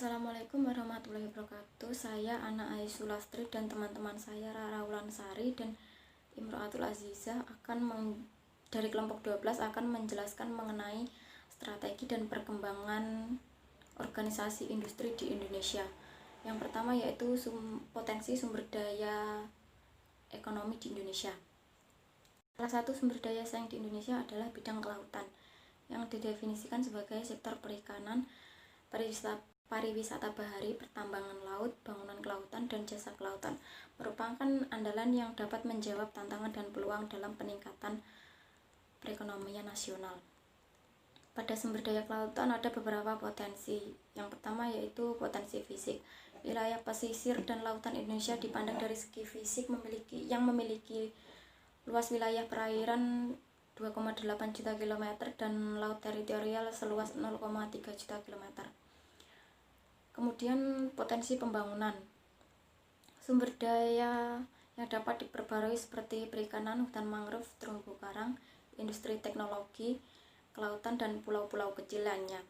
Assalamualaikum warahmatullahi wabarakatuh. Saya Ana Aisulastri dan teman-teman saya Rara Wulansari dan Imro'atul Azizah dari kelompok 12 akan menjelaskan mengenai strategi dan perkembangan organisasi industri di Indonesia. Yang pertama yaitu potensi sumber daya ekonomi di Indonesia. Salah satu sumber daya saing di Indonesia adalah bidang kelautan yang didefinisikan sebagai sektor perikanan, pariwisata bahari, pertambangan laut, bangunan kelautan, dan jasa kelautan, merupakan andalan yang dapat menjawab tantangan dan peluang dalam peningkatan perekonomian nasional. Pada sumber daya kelautan ada beberapa potensi. Yang pertama yaitu potensi fisik. Wilayah pesisir dan lautan Indonesia dipandang dari segi fisik memiliki luas wilayah perairan 2,8 juta kilometer dan laut teritorial seluas 0,3 juta kilometer. Kemudian potensi pembangunan. Sumber daya yang dapat diperbarui seperti perikanan, hutan mangrove, terumbu karang, industri teknologi, kelautan, dan pulau-pulau kecil lainnya.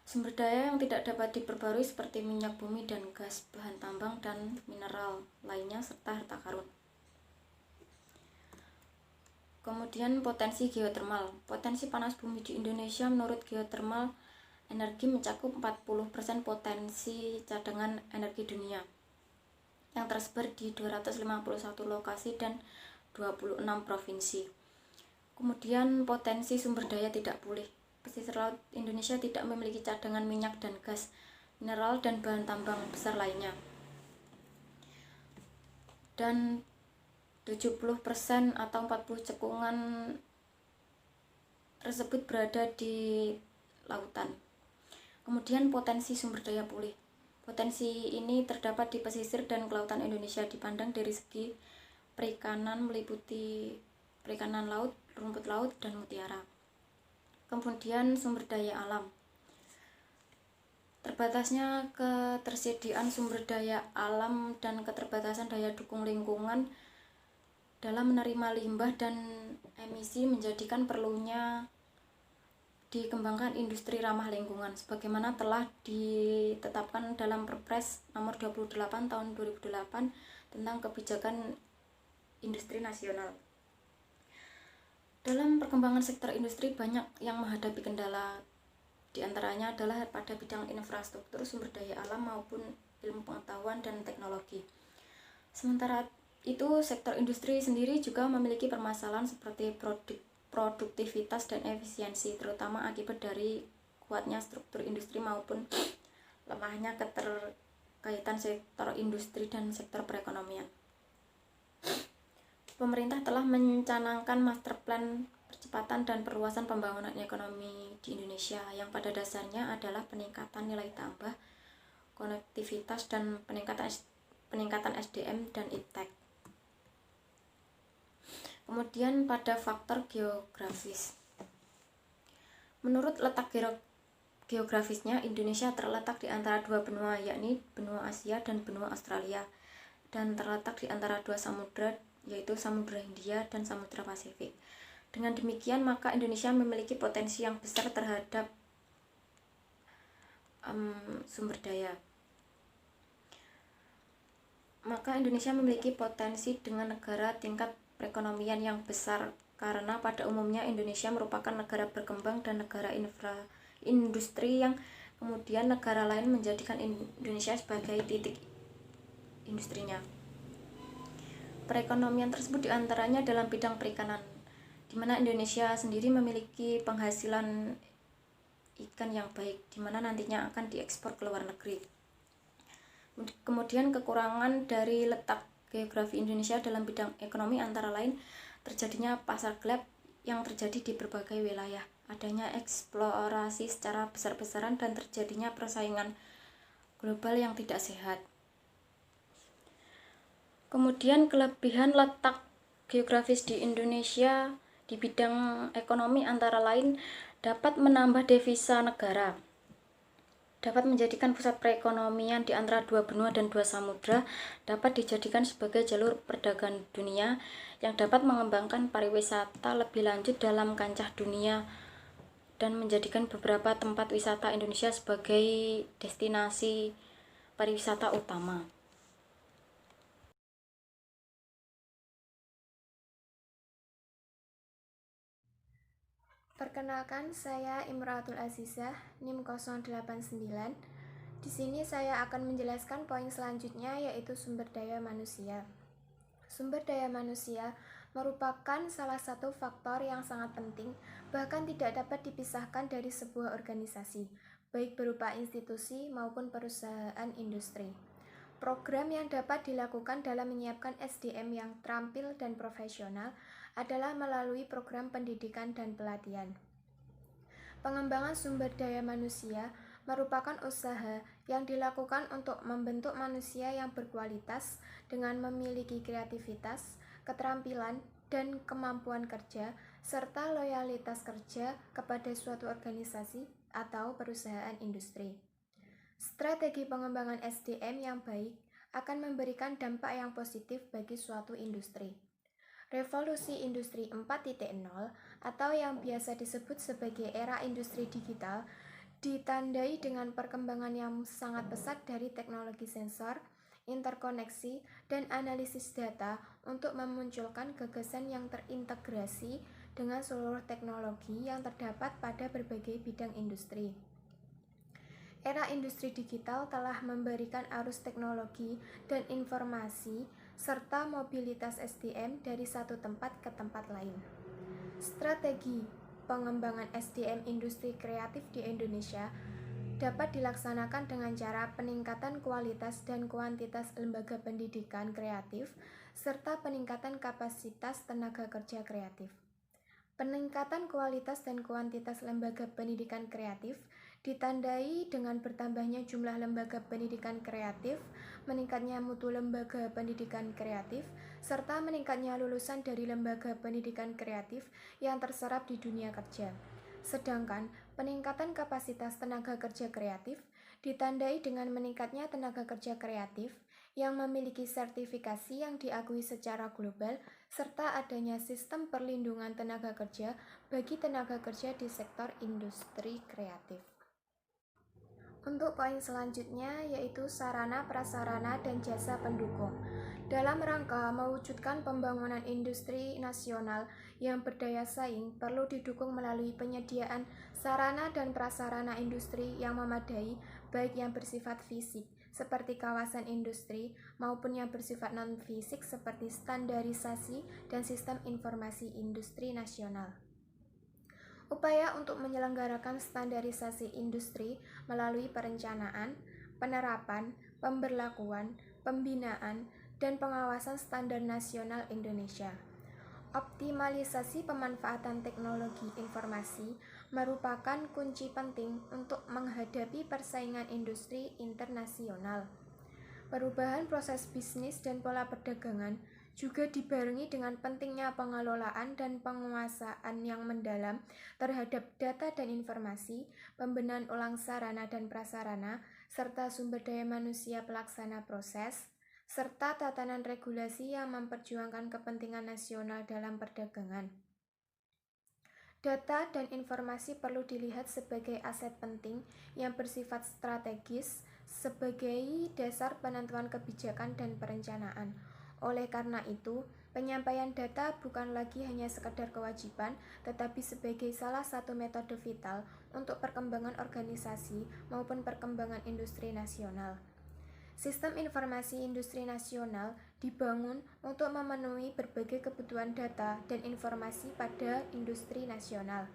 Sumber daya yang tidak dapat diperbarui seperti minyak bumi dan gas, bahan tambang dan mineral lainnya, serta harta karun. Kemudian potensi geotermal. Potensi panas bumi di Indonesia menurut geotermal energi mencakup 40% potensi cadangan energi dunia yang tersebar di 251 lokasi dan 26 provinsi. Kemudian potensi sumber daya tidak pulih. Pesisir laut Indonesia tidak memiliki cadangan minyak dan gas, mineral, dan bahan tambang besar lainnya. Dan 70% atau 40 cekungan tersebut berada di lautan. Kemudian potensi sumber daya pulih. Potensi ini terdapat di pesisir dan kelautan Indonesia dipandang dari segi perikanan meliputi perikanan laut, rumput laut, dan mutiara. Kemudian sumber daya alam. Terbatasnya ketersediaan sumber daya alam dan keterbatasan daya dukung lingkungan dalam menerima limbah dan emisi menjadikan perlunya dikembangkan industri ramah lingkungan sebagaimana telah ditetapkan dalam Perpres nomor 28 tahun 2008 tentang kebijakan industri nasional. Dalam perkembangan sektor industri banyak yang menghadapi kendala, diantaranya adalah pada bidang infrastruktur, sumber daya alam maupun ilmu pengetahuan dan teknologi. Sementara itu sektor industri sendiri juga memiliki permasalahan seperti produktivitas dan efisiensi, terutama akibat dari kuatnya struktur industri maupun lemahnya keterkaitan sektor industri dan sektor perekonomian. Pemerintah telah mencanangkan master plan percepatan dan perluasan pembangunan ekonomi di Indonesia yang pada dasarnya adalah peningkatan nilai tambah, konektivitas, dan peningkatan SDM dan iptek. Kemudian pada faktor geografis. Menurut letak geografisnya, Indonesia terletak di antara dua benua, yakni benua Asia dan benua Australia, dan terletak di antara dua samudra, yaitu Samudra Hindia dan Samudra Pasifik. Dengan demikian, maka Indonesia memiliki potensi yang besar terhadap sumber daya. Maka Indonesia memiliki potensi dengan negara tingkat perekonomian yang besar karena pada umumnya Indonesia merupakan negara berkembang dan negara industri yang kemudian negara lain menjadikan Indonesia sebagai titik industrinya. Perekonomian tersebut diantaranya dalam bidang perikanan, di mana Indonesia sendiri memiliki penghasilan ikan yang baik, di mana nantinya akan diekspor ke luar negeri. Kemudian kekurangan dari letak geografi Indonesia dalam bidang ekonomi antara lain terjadinya pasar gelap yang terjadi di berbagai wilayah, adanya eksplorasi secara besar-besaran, dan terjadinya persaingan global yang tidak sehat. Kemudian kelebihan letak geografis di Indonesia di bidang ekonomi antara lain dapat menambah devisa negara, dapat menjadikan pusat perekonomian di antara dua benua dan dua samudra, dapat dijadikan sebagai jalur perdagangan dunia yang dapat mengembangkan pariwisata lebih lanjut dalam kancah dunia, dan menjadikan beberapa tempat wisata Indonesia sebagai destinasi pariwisata utama. Perkenalkan, saya Imro'atul Azizah, NIM 089. Di sini saya akan menjelaskan poin selanjutnya, yaitu sumber daya manusia. Sumber daya manusia merupakan salah satu faktor yang sangat penting, bahkan tidak dapat dipisahkan dari sebuah organisasi, baik berupa institusi maupun perusahaan industri. Program yang dapat dilakukan dalam menyiapkan SDM yang terampil dan profesional adalah melalui program pendidikan dan pelatihan. Pengembangan sumber daya manusia merupakan usaha yang dilakukan untuk membentuk manusia yang berkualitas dengan memiliki kreativitas, keterampilan, dan kemampuan kerja, serta loyalitas kerja kepada suatu organisasi atau perusahaan industri. Strategi pengembangan SDM yang baik akan memberikan dampak yang positif bagi suatu industri. Revolusi Industri 4.0 atau yang biasa disebut sebagai era industri digital ditandai dengan perkembangan yang sangat pesat dari teknologi sensor, interkoneksi, dan analisis data untuk memunculkan gagasan yang terintegrasi dengan seluruh teknologi yang terdapat pada berbagai bidang industri. Era industri digital telah memberikan arus teknologi dan informasi serta mobilitas SDM dari satu tempat ke tempat lain. Strategi pengembangan SDM industri kreatif di Indonesia dapat dilaksanakan dengan cara peningkatan kualitas dan kuantitas lembaga pendidikan kreatif serta peningkatan kapasitas tenaga kerja kreatif. Peningkatan kualitas dan kuantitas lembaga pendidikan kreatif ditandai dengan bertambahnya jumlah lembaga pendidikan kreatif, meningkatnya mutu lembaga pendidikan kreatif, serta meningkatnya lulusan dari lembaga pendidikan kreatif yang terserap di dunia kerja. Sedangkan peningkatan kapasitas tenaga kerja kreatif ditandai dengan meningkatnya tenaga kerja kreatif yang memiliki sertifikasi yang diakui secara global serta adanya sistem perlindungan tenaga kerja bagi tenaga kerja di sektor industri kreatif. Untuk poin selanjutnya yaitu sarana, prasarana, dan jasa pendukung. Dalam rangka mewujudkan pembangunan industri nasional yang berdaya saing, perlu didukung melalui penyediaan sarana dan prasarana industri yang memadai, baik yang bersifat fisik, seperti kawasan industri, maupun yang bersifat non-fisik, seperti standarisasi dan sistem informasi industri nasional. Upaya untuk menyelenggarakan standarisasi industri melalui perencanaan, penerapan, pemberlakuan, pembinaan, dan pengawasan standar nasional Indonesia. Optimalisasi pemanfaatan teknologi informasi merupakan kunci penting untuk menghadapi persaingan industri internasional. Perubahan proses bisnis dan pola perdagangan juga dibarengi dengan pentingnya pengelolaan dan penguasaan yang mendalam terhadap data dan informasi, pembenahan ulang sarana dan prasarana, serta sumber daya manusia pelaksana proses, serta tatanan regulasi yang memperjuangkan kepentingan nasional dalam perdagangan. Data dan informasi perlu dilihat sebagai aset penting yang bersifat strategis sebagai dasar penentuan kebijakan dan perencanaan. Oleh karena itu, penyampaian data bukan lagi hanya sekedar kewajiban, tetapi sebagai salah satu metode vital untuk perkembangan organisasi maupun perkembangan industri nasional. Sistem informasi industri nasional dibangun untuk memenuhi berbagai kebutuhan data dan informasi pada industri nasional.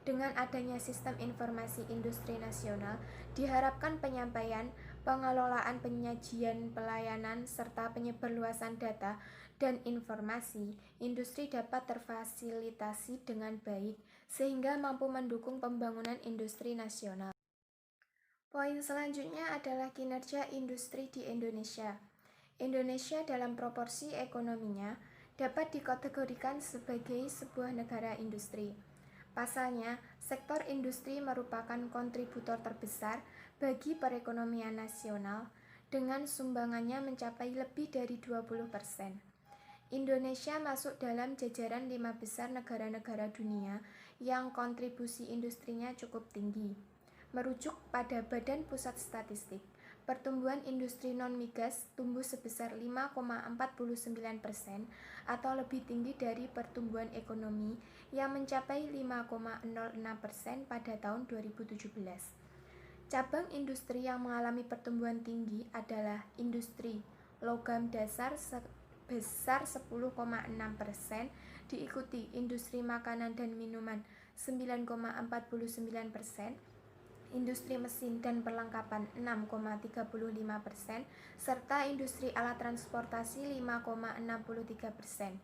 Dengan adanya sistem informasi industri nasional, diharapkan penyampaian, pengelolaan penyajian pelayanan, serta penyebarluasan data dan informasi industri dapat terfasilitasi dengan baik, sehingga mampu mendukung pembangunan industri nasional. Poin selanjutnya adalah kinerja industri di Indonesia. Indonesia dalam proporsi ekonominya dapat dikategorikan sebagai sebuah negara industri. Pasalnya, sektor industri merupakan kontributor terbesar bagi perekonomian nasional dengan sumbangannya mencapai lebih dari 20%. Indonesia masuk dalam jajaran 5 besar negara-negara dunia yang kontribusi industrinya cukup tinggi. Merujuk pada Badan Pusat Statistik, pertumbuhan industri non-migas tumbuh sebesar 5,49% atau lebih tinggi dari pertumbuhan ekonomi yang mencapai 5,06% pada tahun 2017. Cabang industri yang mengalami pertumbuhan tinggi adalah industri logam dasar sebesar 10,6%, diikuti industri makanan dan minuman 9,49%, industri mesin dan perlengkapan 6,35%, serta industri alat transportasi 5,63%.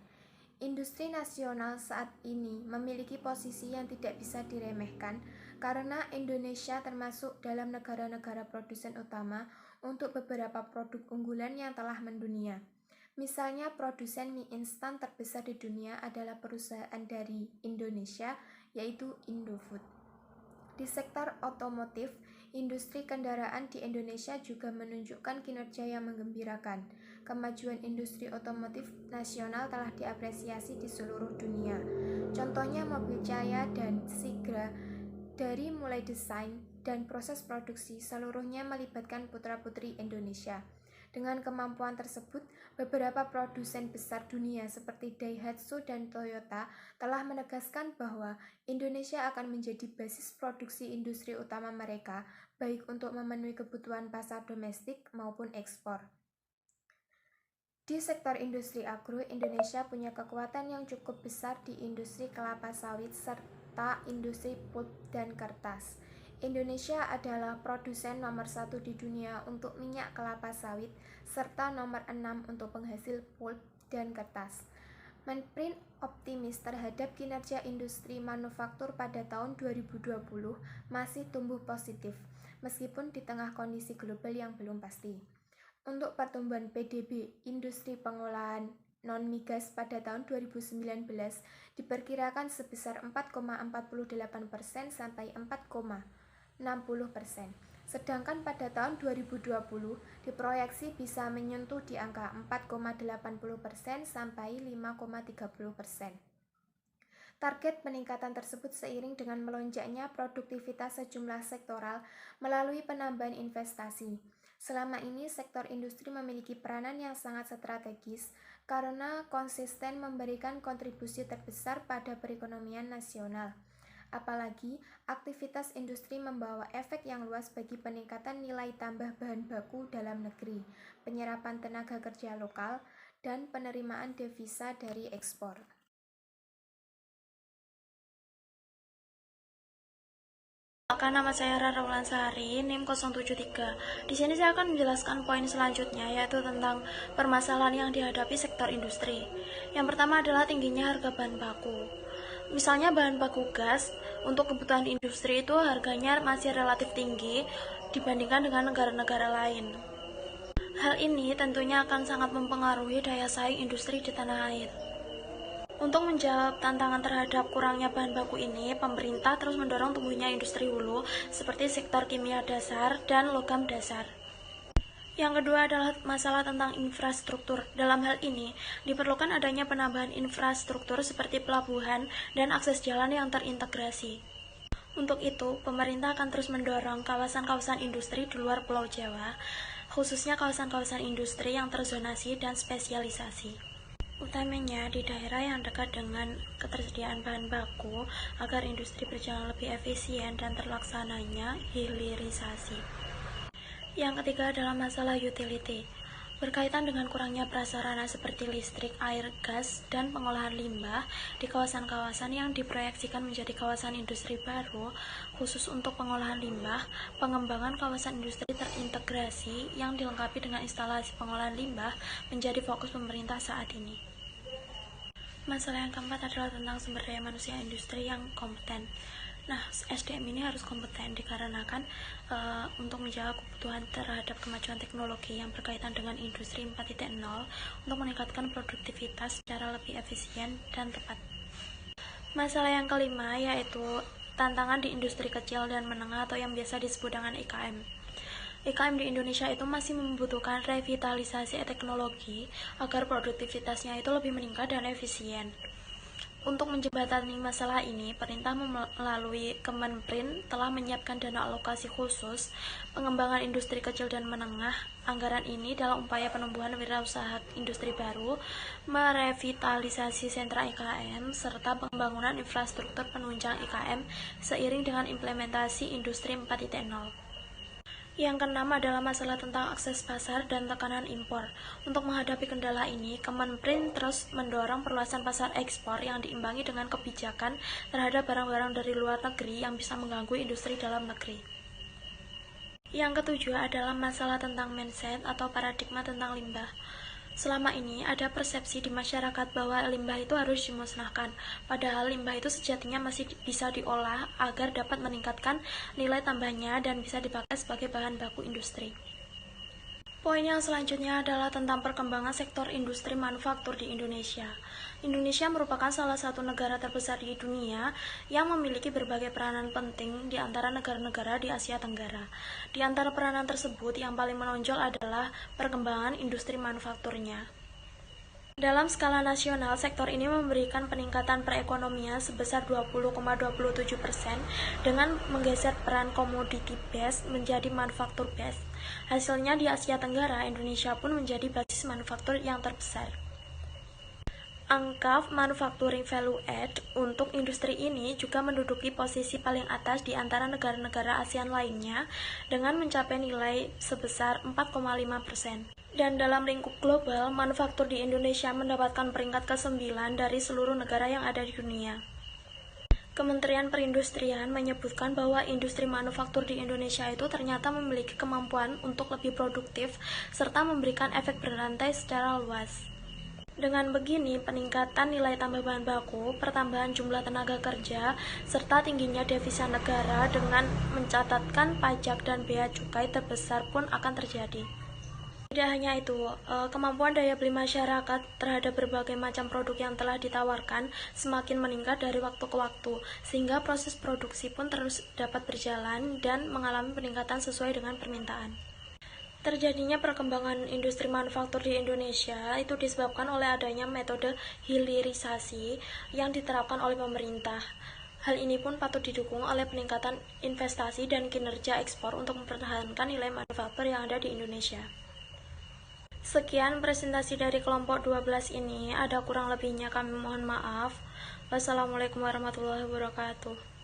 Industri nasional saat ini memiliki posisi yang tidak bisa diremehkan karena Indonesia termasuk dalam negara-negara produsen utama untuk beberapa produk unggulan yang telah mendunia. Misalnya, produsen mie instan terbesar di dunia adalah perusahaan dari Indonesia, yaitu Indofood. Di sektor otomotif, industri kendaraan di Indonesia juga menunjukkan kinerja yang menggembirakan. Kemajuan industri otomotif nasional telah diapresiasi di seluruh dunia. Contohnya mobil Jaya dan Sigra, dari mulai desain dan proses produksi seluruhnya melibatkan putra-putri Indonesia. Dengan kemampuan tersebut, beberapa produsen besar dunia seperti Daihatsu dan Toyota telah menegaskan bahwa Indonesia akan menjadi basis produksi industri utama mereka, baik untuk memenuhi kebutuhan pasar domestik maupun ekspor. Di sektor industri agro, Indonesia punya kekuatan yang cukup besar di industri kelapa sawit serta industri pulp dan kertas. Indonesia adalah produsen nomor 1 di dunia untuk minyak kelapa sawit serta nomor 6 untuk penghasil pulp dan kertas. Menprint optimis terhadap kinerja industri manufaktur pada tahun 2020 masih tumbuh positif, meskipun di tengah kondisi global yang belum pasti. Untuk pertumbuhan PDB industri pengolahan non-migas pada tahun 2019 diperkirakan sebesar 4,48% sampai 4,60%. Sedangkan pada tahun 2020 diproyeksi bisa menyentuh di angka 4,80% sampai 5,30%. Target peningkatan tersebut seiring dengan melonjaknya produktivitas sejumlah sektoral melalui penambahan investasi. Selama ini sektor industri memiliki peranan yang sangat strategis karena konsisten memberikan kontribusi terbesar pada perekonomian nasional. Apalagi, aktivitas industri membawa efek yang luas bagi peningkatan nilai tambah bahan baku dalam negeri, penyerapan tenaga kerja lokal, dan penerimaan devisa dari ekspor. Nama saya Rara Wulansari, NIM 073. Di sini saya akan menjelaskan poin selanjutnya, yaitu tentang permasalahan yang dihadapi sektor industri. Yang pertama adalah tingginya harga bahan baku. Misalnya bahan baku gas, untuk kebutuhan industri itu harganya masih relatif tinggi dibandingkan dengan negara-negara lain. Hal ini tentunya akan sangat mempengaruhi daya saing industri di tanah air. Untuk menjawab tantangan terhadap kurangnya bahan baku ini, pemerintah terus mendorong tumbuhnya industri hulu seperti sektor kimia dasar dan logam dasar. Yang kedua adalah masalah tentang infrastruktur. Dalam hal ini, diperlukan adanya penambahan infrastruktur seperti pelabuhan dan akses jalan yang terintegrasi. Untuk itu, pemerintah akan terus mendorong kawasan-kawasan industri di luar Pulau Jawa, khususnya kawasan-kawasan industri yang terzonasi dan spesialisasi, utamanya di daerah yang dekat dengan ketersediaan bahan baku agar industri berjalan lebih efisien dan terlaksananya hilirisasi. Yang ketiga adalah masalah utility, berkaitan dengan kurangnya prasarana seperti listrik, air, gas, dan pengolahan limbah di kawasan-kawasan yang diproyeksikan menjadi kawasan industri baru. Khusus untuk pengolahan limbah, pengembangan kawasan industri terintegrasi yang dilengkapi dengan instalasi pengolahan limbah menjadi fokus pemerintah saat ini. Masalah yang keempat adalah tentang sumber daya manusia industri yang kompeten. Nah, SDM ini harus kompeten dikarenakan untuk menjawab kebutuhan terhadap kemajuan teknologi yang berkaitan dengan industri 4.0 untuk meningkatkan produktivitas secara lebih efisien dan tepat. Masalah yang kelima yaitu tantangan di industri kecil dan menengah atau yang biasa disebut dengan IKM. IKM di Indonesia itu masih membutuhkan revitalisasi teknologi agar produktivitasnya itu lebih meningkat dan efisien. Untuk menjembatani masalah ini, pemerintah melalui Kemenprin telah menyiapkan dana alokasi khusus pengembangan industri kecil dan menengah. Anggaran ini dalam upaya penumbuhan wirausaha industri baru, merevitalisasi sentra IKM, serta pembangunan infrastruktur penunjang IKM seiring dengan implementasi Industri 4.0. Yang keenam adalah masalah tentang akses pasar dan tekanan impor. Untuk menghadapi kendala ini, Kemenprin terus mendorong perluasan pasar ekspor yang diimbangi dengan kebijakan terhadap barang-barang dari luar negeri yang bisa mengganggu industri dalam negeri. Yang ketujuh adalah masalah tentang mindset atau paradigma tentang limbah. Selama ini ada persepsi di masyarakat bahwa limbah itu harus dimusnahkan, padahal limbah itu sejatinya masih bisa diolah agar dapat meningkatkan nilai tambahnya dan bisa dipakai sebagai bahan baku industri. Poin yang selanjutnya adalah tentang perkembangan sektor industri manufaktur di Indonesia. Indonesia merupakan salah satu negara terbesar di dunia yang memiliki berbagai peranan penting di antara negara-negara di Asia Tenggara. Di antara peranan tersebut, yang paling menonjol adalah perkembangan industri manufakturnya. Dalam skala nasional, sektor ini memberikan peningkatan perekonomian sebesar 20,27% dengan menggeser peran commodity based menjadi manufaktur based. Hasilnya di Asia Tenggara, Indonesia pun menjadi basis manufaktur yang terbesar. Angka manufacturing value add untuk industri ini juga menduduki posisi paling atas di antara negara-negara ASEAN lainnya dengan mencapai nilai sebesar 4,5%. Dan dalam lingkup global, manufaktur di Indonesia mendapatkan peringkat ke-9 dari seluruh negara yang ada di dunia. Kementerian Perindustrian menyebutkan bahwa industri manufaktur di Indonesia itu ternyata memiliki kemampuan untuk lebih produktif serta memberikan efek berantai secara luas. Dengan begini, peningkatan nilai tambah bahan baku, pertambahan jumlah tenaga kerja, serta tingginya devisa negara dengan mencatatkan pajak dan bea cukai terbesar pun akan terjadi. Tidak hanya itu, kemampuan daya beli masyarakat terhadap berbagai macam produk yang telah ditawarkan semakin meningkat dari waktu ke waktu, sehingga proses produksi pun terus dapat berjalan dan mengalami peningkatan sesuai dengan permintaan. Terjadinya perkembangan industri manufaktur di Indonesia itu disebabkan oleh adanya metode hilirisasi yang diterapkan oleh pemerintah. Hal ini pun patut didukung oleh peningkatan investasi dan kinerja ekspor untuk mempertahankan nilai manufaktur yang ada di Indonesia. Sekian presentasi dari kelompok 12 ini, ada kurang lebihnya kami mohon maaf. Wassalamualaikum warahmatullahi wabarakatuh.